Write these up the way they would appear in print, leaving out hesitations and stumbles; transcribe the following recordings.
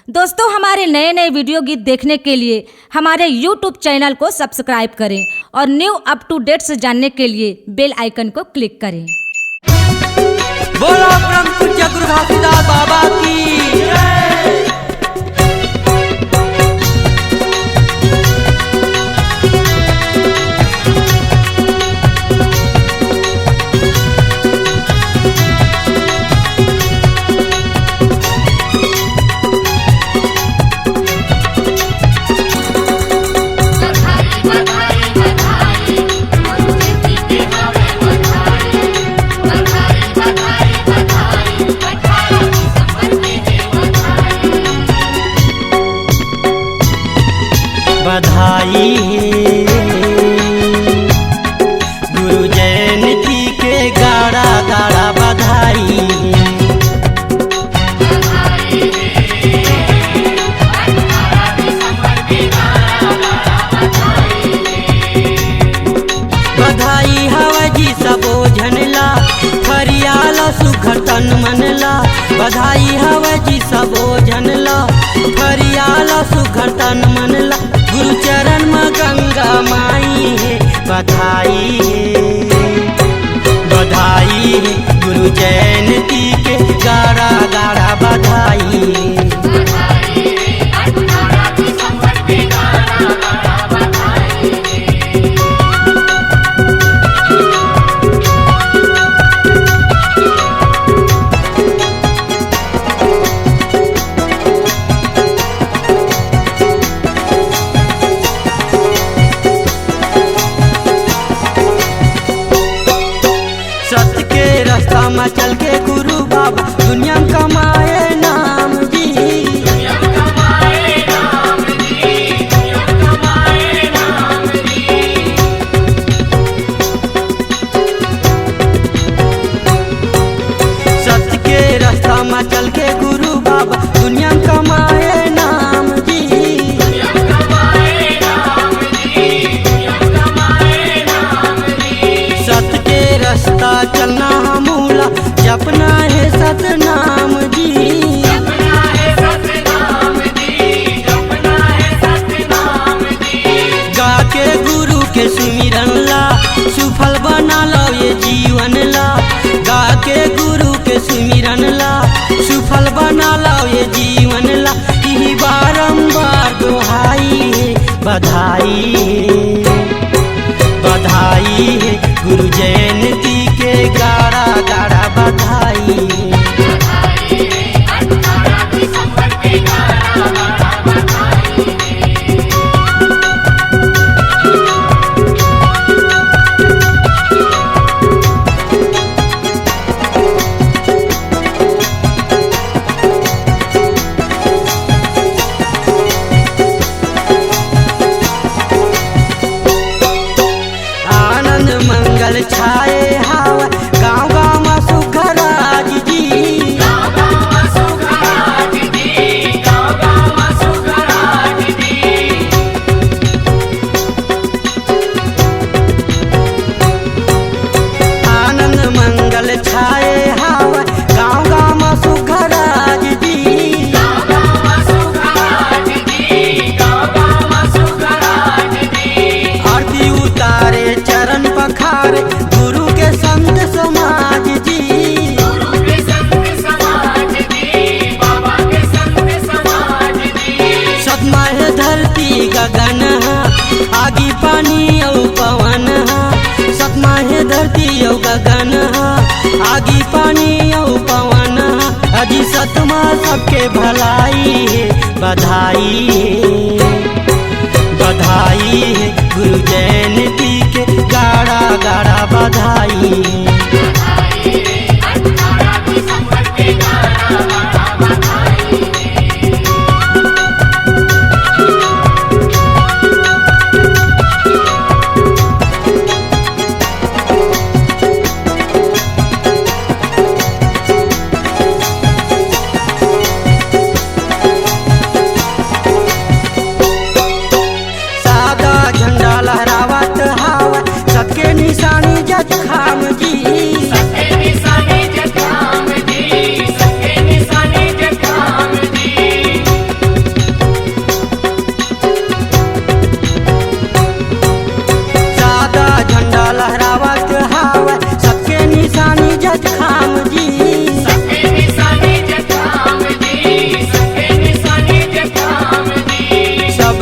दोस्तों, हमारे नए नए वीडियो गीत देखने के लिए हमारे YouTube चैनल को सब्सक्राइब करें और न्यू अप टू डेट्स जानने के लिए बेल आइकन को क्लिक करें। बोलो परम पूज्य गुरु घासीदास बाबा की बधाई गुरु जयंती के गाड़ा गाड़ा बधाई। बधाई हवा जी सबो झनला फरियाला सुघर तन मनला। बधाई हवा जी सबो झनला फरियाला सुघर तन मनला। गुरु चरण में गंगा माई है बधाई बधाई गुरु जयंती के गाड़ा गाड़ा बधाई। सत्य के रास्ता में चल के गुरु बाबा दुनिया कमाए नाम जी। सत्य के रास्ता में चल के गुरु बाबा दुनिया कमाए नाम जी। सत्य के रास्ता चलना मूला जपना है सतनाम जी। गा के गुरु के सुमिरन ला सुफल बना लो ये जीवन ला। गा के गुरु के सुमिरन ला सुफल बना लो ये जीवन ला। यही बारंबार दोहाई है बधाई बधाई है गुरु जयंती के गाड़ा गाड़ा बधाई। आनंद मंगल छाए हवा गाँव गाँव में सुखराज जी। आनंद मंगल छाए हवा गाँव गाँव में सुखराज जी। आरती उतारे चरण पखारे गुरु के संत समाज जी। सतमा है धरती गगन आगी पानी औ पवन। सतमा है धरती औ गगन आगी पानी औ पवन। अजी सतमा सबके भलाई है बधाई बधाई है गुरु जयंती के गाड़ा गाड़ा बधाई। सादा झंडा लहरावत हवा सबके निशानी जज खाम जी।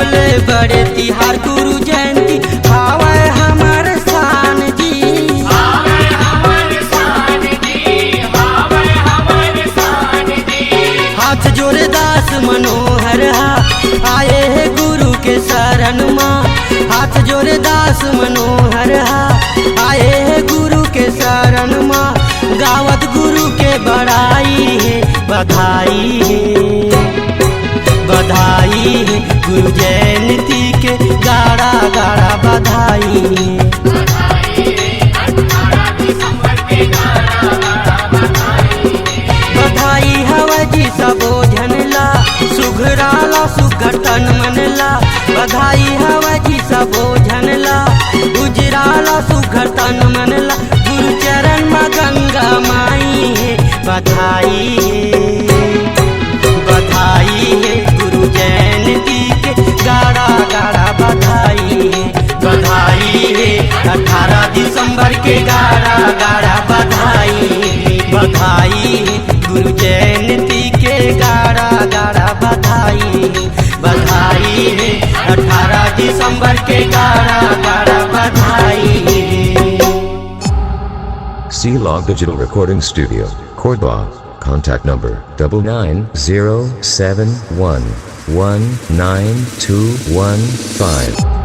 सबले बड़े तिहार गुरु जयंती हावे हमर शान जी। हाथ जोड़े दास मनोहर हा आए है गुरु के शरण माँ। हाथ जोड़े दास मनोहर हा आए है गुरु के शरण माँ। गावत गुरु के बड़ाई है बधाई है बधाई है गुरु जयंती के गाड़ा गाड़ा बधाई है। बधाई हवा जी सबो झनला सुघराला सुघटन मनला। बधाई हवा जी सबो झनला गुजराला सुघटन मनला। गुरु चरण में गंगा माई है बधाई है गुरु जयंती के गाड़ा गाड़ा बधाई है। बधाई है 18 दिसंबर के गाड़ा गाड़ा बधाई है। बधाई है गुरु जयंती के गाड़ा गाड़ा बधाई है। बधाई है 18 दिसंबर के गाड़ा गाड़ा बधाई है। C-Log Digital Recording Studio, Cordoba. Contact number 9907119215.